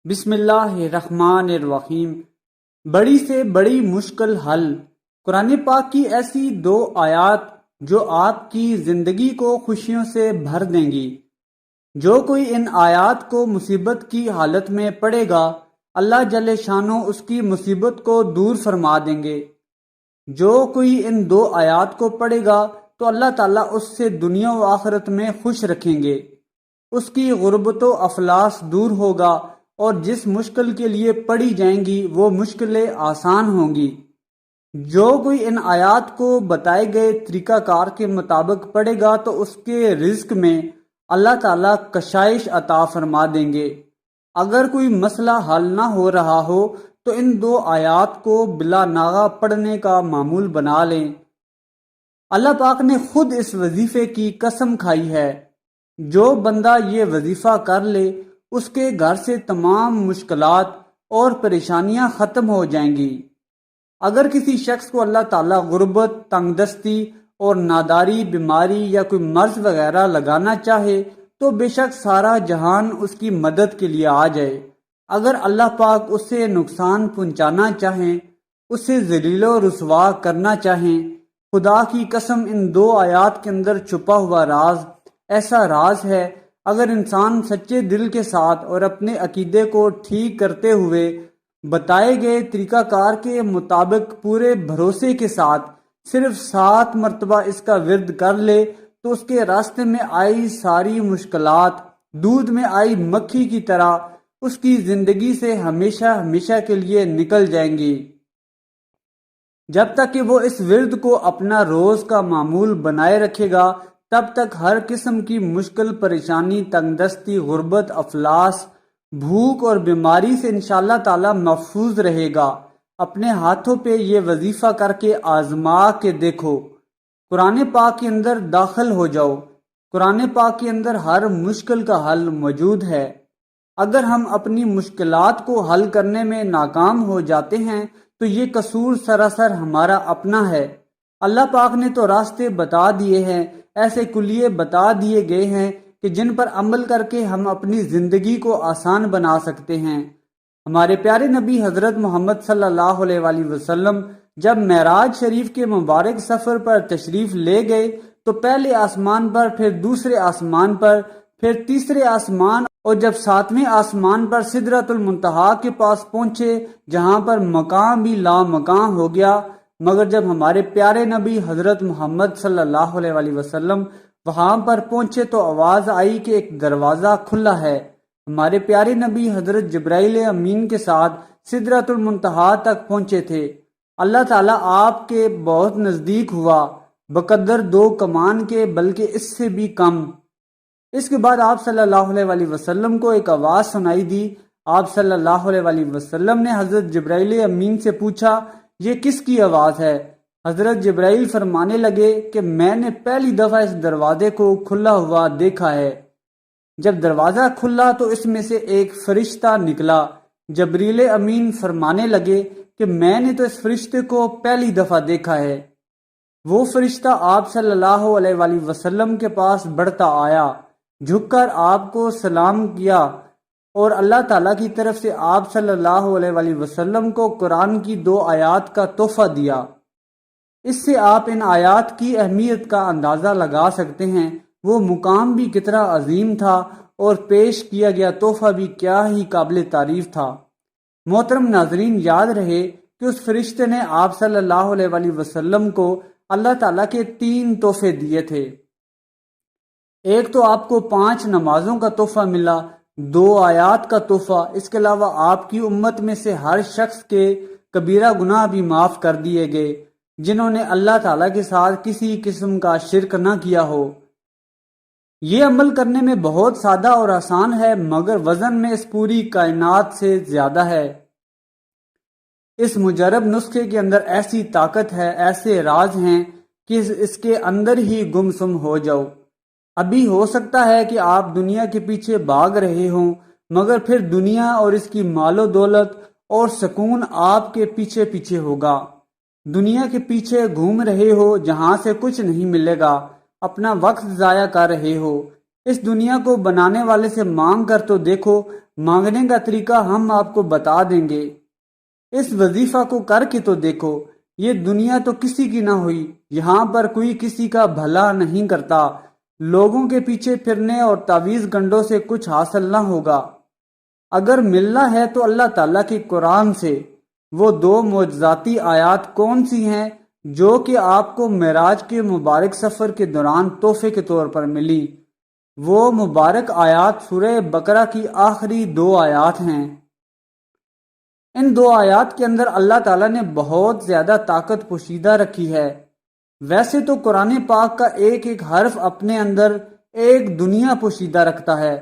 بسم اللہ الرحمن الرحیم۔ بڑی سے بڑی مشکل حل، قرآن پاک کی ایسی دو آیات جو آپ کی زندگی کو خوشیوں سے بھر دیں گی۔ جو کوئی ان آیات کو مصیبت کی حالت میں پڑھے گا، اللہ جل شانہ اس کی مصیبت کو دور فرما دیں گے۔ جو کوئی ان دو آیات کو پڑھے گا تو اللہ تعالیٰ اس سے دنیا و آخرت میں خوش رکھیں گے، اس کی غربت و افلاس دور ہوگا، اور جس مشکل کے لیے پڑھی جائیں گی وہ مشکلیں آسان ہوں گی۔ جو کوئی ان آیات کو بتائے گئے طریقہ کار کے مطابق پڑھے گا تو اس کے رزق میں اللہ تعالیٰ کشائش عطا فرما دیں گے۔ اگر کوئی مسئلہ حل نہ ہو رہا ہو تو ان دو آیات کو بلا ناغہ پڑھنے کا معمول بنا لیں۔ اللہ پاک نے خود اس وظیفے کی قسم کھائی ہے، جو بندہ یہ وظیفہ کر لے اس کے گھر سے تمام مشکلات اور پریشانیاں ختم ہو جائیں گی۔ اگر کسی شخص کو اللہ تعالیٰ غربت، تنگ دستی اور ناداری، بیماری یا کوئی مرض وغیرہ لگانا چاہے تو بے شک سارا جہان اس کی مدد کے لیے آ جائے۔ اگر اللہ پاک اسے نقصان پہنچانا چاہیں، اسے ذلیل و رسوا کرنا چاہیں، خدا کی قسم ان دو آیات کے اندر چھپا ہوا راز ایسا راز ہے، اگر انسان سچے دل کے ساتھ اور اپنے عقیدے کو ٹھیک کرتے ہوئے بتائے گئے طریقہ کار کے مطابق پورے بھروسے کے ساتھ صرف 7 مرتبہ اس کا ورد کر لے تو اس کے راستے میں آئی ساری مشکلات دودھ میں آئی مکھی کی طرح اس کی زندگی سے ہمیشہ ہمیشہ کے لیے نکل جائیں گی۔ جب تک کہ وہ اس ورد کو اپنا روز کا معمول بنائے رکھے گا تب تک ہر قسم کی مشکل، پریشانی، تنگ دستی، غربت، افلاس، بھوک اور بیماری سے انشاءاللہ تعالی محفوظ رہے گا۔ اپنے ہاتھوں پہ یہ وظیفہ کر کے آزما کے دیکھو۔ قرآن پاک کے اندر داخل ہو جاؤ، قرآن پاک کے اندر ہر مشکل کا حل موجود ہے۔ اگر ہم اپنی مشکلات کو حل کرنے میں ناکام ہو جاتے ہیں تو یہ قصور سراسر ہمارا اپنا ہے۔ اللہ پاک نے تو راستے بتا دیے ہیں، ایسے کلیے بتا دیے گئے ہیں کہ جن پر عمل کر کے ہم اپنی زندگی کو آسان بنا سکتے ہیں۔ ہمارے پیارے نبی حضرت محمد صلی اللہ علیہ وآلہ وسلم جب معراج شریف کے مبارک سفر پر تشریف لے گئے تو پہلے آسمان پر، پھر دوسرے آسمان پر، پھر تیسرے آسمان، اور جب 7ویں آسمان پر سدرۃ المنتہا کے پاس پہنچے جہاں پر مقام بھی لامکاں ہو گیا، مگر جب ہمارے پیارے نبی حضرت محمد صلی اللہ علیہ وآلہ وسلم وہاں پر پہنچے تو آواز آئی کہ ایک دروازہ کھلا ہے۔ ہمارے پیارے نبی حضرت جبرائیل امین کے ساتھ سدرۃ المنتہا تک پہنچے تھے۔ اللہ تعالیٰ آپ کے بہت نزدیک ہوا، بقدر 2 کمان کے، بلکہ اس سے بھی کم۔ اس کے بعد آپ صلی اللہ علیہ وآلہ وسلم کو ایک آواز سنائی دی۔ آپ صلی اللہ علیہ وآلہ وسلم نے حضرت جبرائیل امین سے پوچھا، یہ کس کی آواز ہے؟ حضرت جبرائیل فرمانے لگے کہ میں نے پہلی دفعہ اس دروازے کو کھلا ہوا دیکھا ہے۔ جب دروازہ کھلا تو اس میں سے ایک فرشتہ نکلا۔ جبرائیل امین فرمانے لگے کہ میں نے تو اس فرشتے کو پہلی دفعہ دیکھا ہے۔ وہ فرشتہ آپ صلی اللہ علیہ وآلہ وسلم کے پاس بڑھتا آیا، جھک کر آپ کو سلام کیا اور اللہ تعالیٰ کی طرف سے آپ صلی اللہ علیہ وآلہ وسلم کو قرآن کی 2 آیات کا تحفہ دیا۔ اس سے آپ ان آیات کی اہمیت کا اندازہ لگا سکتے ہیں، وہ مقام بھی کتنا عظیم تھا اور پیش کیا گیا تحفہ بھی کیا ہی قابل تعریف تھا۔ محترم ناظرین، یاد رہے کہ اس فرشتے نے آپ صلی اللہ علیہ وآلہ وسلم کو اللہ تعالیٰ کے 3 تحفے دیے تھے۔ ایک تو آپ کو 5 نمازوں کا تحفہ ملا، 2 آیات کا تحفہ، اس کے علاوہ آپ کی امت میں سے ہر شخص کے کبیرہ گناہ بھی معاف کر دیے گئے جنہوں نے اللہ تعالیٰ کے ساتھ کسی قسم کا شرک نہ کیا ہو۔ یہ عمل کرنے میں بہت سادہ اور آسان ہے، مگر وزن میں اس پوری کائنات سے زیادہ ہے۔ اس مجرب نسخے کے اندر ایسی طاقت ہے، ایسے راز ہیں کہ اس کے اندر ہی گم سم ہو جاؤ۔ ابھی ہو سکتا ہے کہ آپ دنیا کے پیچھے بھاگ رہے ہوں، مگر پھر دنیا اور اس کی مال و دولت اور سکون آپ کے پیچھے پیچھے ہوگا۔ دنیا کے پیچھے گھوم رہے ہو جہاں سے کچھ نہیں ملے گا، اپنا وقت ضائع کر رہے ہو۔ اس دنیا کو بنانے والے سے مانگ کر تو دیکھو، مانگنے کا طریقہ ہم آپ کو بتا دیں گے۔ اس وظیفہ کو کر کے تو دیکھو، یہ دنیا تو کسی کی نہ ہوئی، یہاں پر کوئی کسی کا بھلا نہیں کرتا، لوگوں کے پیچھے پھرنے اور تعویذ گنڈوں سے کچھ حاصل نہ ہوگا۔ اگر ملنا ہے تو اللہ تعالیٰ کی قرآن سے۔ وہ 2 معجزاتی آیات کون سی ہیں جو کہ آپ کو معراج کے مبارک سفر کے دوران تحفے کے طور پر ملی؟ وہ مبارک آیات سورہ بقرہ کی آخری 2 آیات ہیں۔ ان 2 آیات کے اندر اللہ تعالیٰ نے بہت زیادہ طاقت پوشیدہ رکھی ہے۔ ویسے تو قرآن پاک کا ایک ایک حرف اپنے اندر ایک دنیا پوشیدہ رکھتا ہے،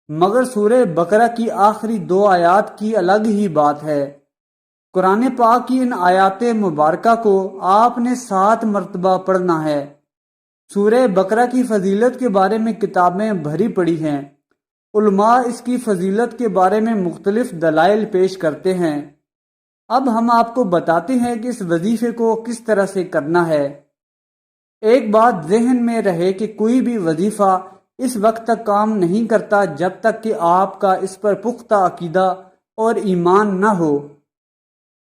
مگر سورہ بقرہ کی آخری 2 آیات کی الگ ہی بات ہے۔ قرآن پاک کی ان آیات مبارکہ کو آپ نے 7 مرتبہ پڑھنا ہے۔ سورہ بقرہ کی فضیلت کے بارے میں کتابیں بھری پڑی ہیں، علماء اس کی فضیلت کے بارے میں مختلف دلائل پیش کرتے ہیں۔ اب ہم آپ کو بتاتے ہیں کہ اس وظیفے کو کس طرح سے کرنا ہے۔ ایک بات ذہن میں رہے کہ کوئی بھی وظیفہ اس وقت تک کام نہیں کرتا جب تک کہ آپ کا اس پر پختہ عقیدہ اور ایمان نہ ہو۔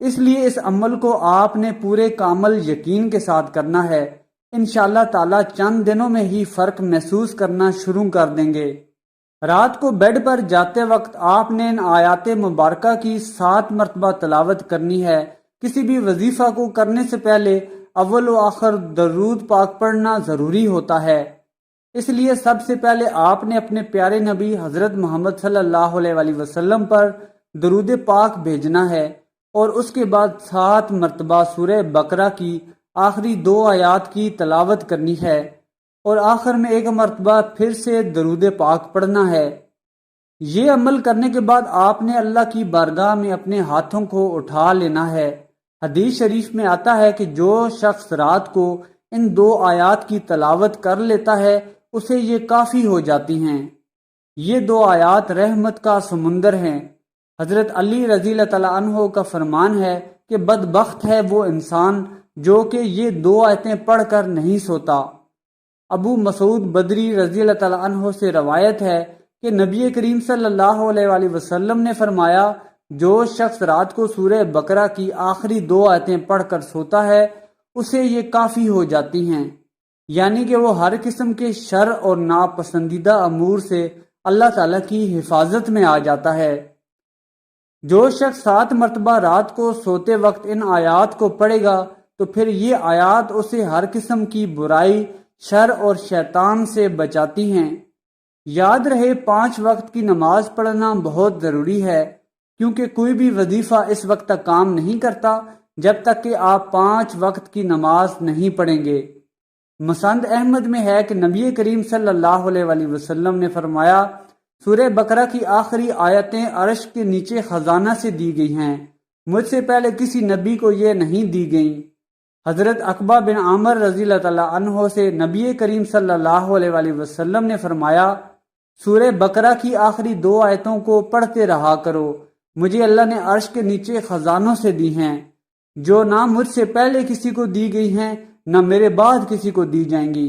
اس لیے اس عمل کو آپ نے پورے کامل یقین کے ساتھ کرنا ہے۔ انشاءاللہ تعالی چند دنوں میں ہی فرق محسوس کرنا شروع کر دیں گے۔ رات کو بیڈ پر جاتے وقت آپ نے ان آیات مبارکہ کی 7 مرتبہ تلاوت کرنی ہے۔ کسی بھی وظیفہ کو کرنے سے پہلے اول و آخر درود پاک پڑھنا ضروری ہوتا ہے۔ اس لیے سب سے پہلے آپ نے اپنے پیارے نبی حضرت محمد صلی اللہ علیہ وآلہ وسلم پر درود پاک بھیجنا ہے، اور اس کے بعد 7 مرتبہ سورہ بقرہ کی آخری 2 آیات کی تلاوت کرنی ہے، اور آخر میں 1 مرتبہ پھر سے درود پاک پڑھنا ہے۔ یہ عمل کرنے کے بعد آپ نے اللہ کی بارگاہ میں اپنے ہاتھوں کو اٹھا لینا ہے۔ حدیث شریف میں آتا ہے کہ جو شخص رات کو ان 2 آیات کی تلاوت کر لیتا ہے اسے یہ کافی ہو جاتی ہیں۔ یہ 2 آیات رحمت کا سمندر ہیں۔ حضرت علی رضی اللہ تعالیٰ عنہ کا فرمان ہے کہ بدبخت ہے وہ انسان جو کہ یہ 2 آیتیں پڑھ کر نہیں سوتا۔ ابو مسعود بدری رضی اللہ تعالیٰ عنہ سے روایت ہے کہ نبی کریم صلی اللہ علیہ وآلہ وسلم نے فرمایا، جو شخص رات کو سورہ بقرہ کی آخری 2 آیتیں پڑھ کر سوتا ہے اسے یہ کافی ہو جاتی ہیں، یعنی کہ وہ ہر قسم کے شر اور ناپسندیدہ امور سے اللہ تعالیٰ کی حفاظت میں آ جاتا ہے۔ جو شخص 7 مرتبہ رات کو سوتے وقت ان آیات کو پڑھے گا تو پھر یہ آیات اسے ہر قسم کی برائی، شر اور شیطان سے بچاتی ہیں۔ یاد رہے 5 وقت کی نماز پڑھنا بہت ضروری ہے، کیونکہ کوئی بھی وظیفہ اس وقت تک کام نہیں کرتا جب تک کہ آپ 5 وقت کی نماز نہیں پڑھیں گے۔ مسند احمد میں ہے کہ نبی کریم صلی اللہ علیہ وآلہ وسلم نے فرمایا، سورہ بقرہ کی آخری آیتیں عرش کے نیچے خزانہ سے دی گئی ہیں، مجھ سے پہلے کسی نبی کو یہ نہیں دی گئیں۔ حضرت عقبہ بن عامر رضی اللہ تعالیٰ عنہ سے نبی کریم صلی اللہ علیہ وآلہ وسلم نے فرمایا، سورہ بقرہ کی آخری 2 آیتوں کو پڑھتے رہا کرو، مجھے اللہ نے عرش کے نیچے خزانوں سے دی ہیں، جو نہ مجھ سے پہلے کسی کو دی گئی ہیں نہ میرے بعد کسی کو دی جائیں گی۔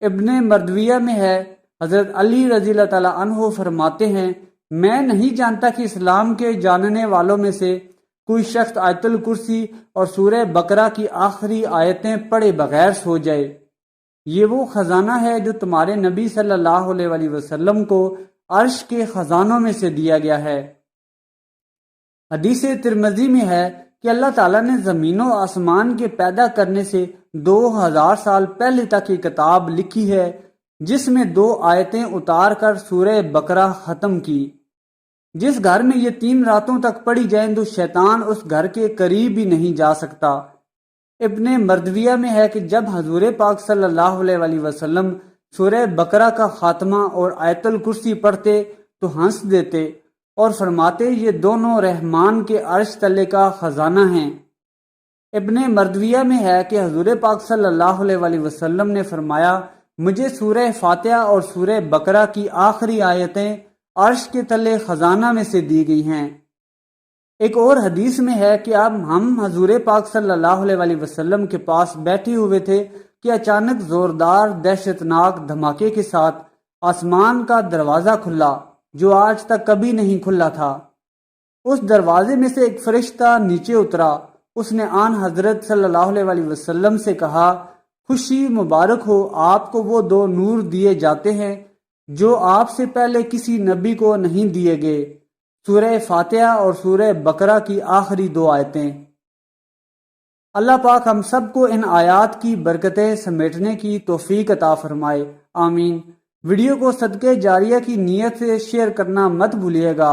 ابن مردویہ میں ہے، حضرت علی رضی اللہ تعالیٰ عنہ فرماتے ہیں، میں نہیں جانتا کہ اسلام کے جاننے والوں میں سے کوئی شخص آیت الکرسی اور سورہ بقرہ کی آخری آیتیں پڑھے بغیر سو جائے۔ یہ وہ خزانہ ہے جو تمہارے نبی صلی اللہ علیہ وآلہ وسلم کو عرش کے خزانوں میں سے دیا گیا ہے۔ حدیث ترمذی میں ہے کہ اللہ تعالیٰ نے زمین و آسمان کے پیدا کرنے سے 2000 سال پہلے تک یہ کتاب لکھی ہے، جس میں 2 آیتیں اتار کر سورہ بقرہ ختم کی۔ جس گھر میں یہ 3 راتوں تک پڑھی جائیں تو شیطان اس گھر کے قریب بھی نہیں جا سکتا۔ ابن مردویہ میں ہے کہ جب حضور پاک صلی اللہ علیہ وآلہ وسلم سورہ بقرہ کا خاتمہ اور آیت الکرسی پڑھتے تو ہنس دیتے اور فرماتے، یہ دونوں رحمان کے عرش تلے کا خزانہ ہیں۔ ابن مردویہ میں ہے کہ حضور پاک صلی اللہ علیہ وآلہ وسلم نے فرمایا، مجھے سورہ فاتحہ اور سورہ بقرہ کی آخری آیتیں عرش کے تلے خزانہ میں سے دی گئی ہیں۔ ایک اور حدیث میں ہے کہ اب ہم حضور پاک صلی اللہ علیہ وآلہ وسلم کے پاس بیٹھے ہوئے تھے کہ اچانک زوردار دہشتناک دھماکے کے ساتھ آسمان کا دروازہ کھلا جو آج تک کبھی نہیں کھلا تھا۔ اس دروازے میں سے ایک فرشتہ نیچے اترا۔ اس نے آن حضرت صلی اللہ علیہ وسلم سے کہا، خوشی مبارک ہو، آپ کو وہ 2 نور دیے جاتے ہیں جو آپ سے پہلے کسی نبی کو نہیں دیے گئے۔ سورہ فاتحہ اور سورہ بقرہ کی آخری 2 آیتیں۔ اللہ پاک ہم سب کو ان آیات کی برکتیں سمیٹنے کی توفیق عطا فرمائے، آمین۔ ویڈیو کو صدقے جاریہ کی نیت سے شیئر کرنا مت بھولیے گا۔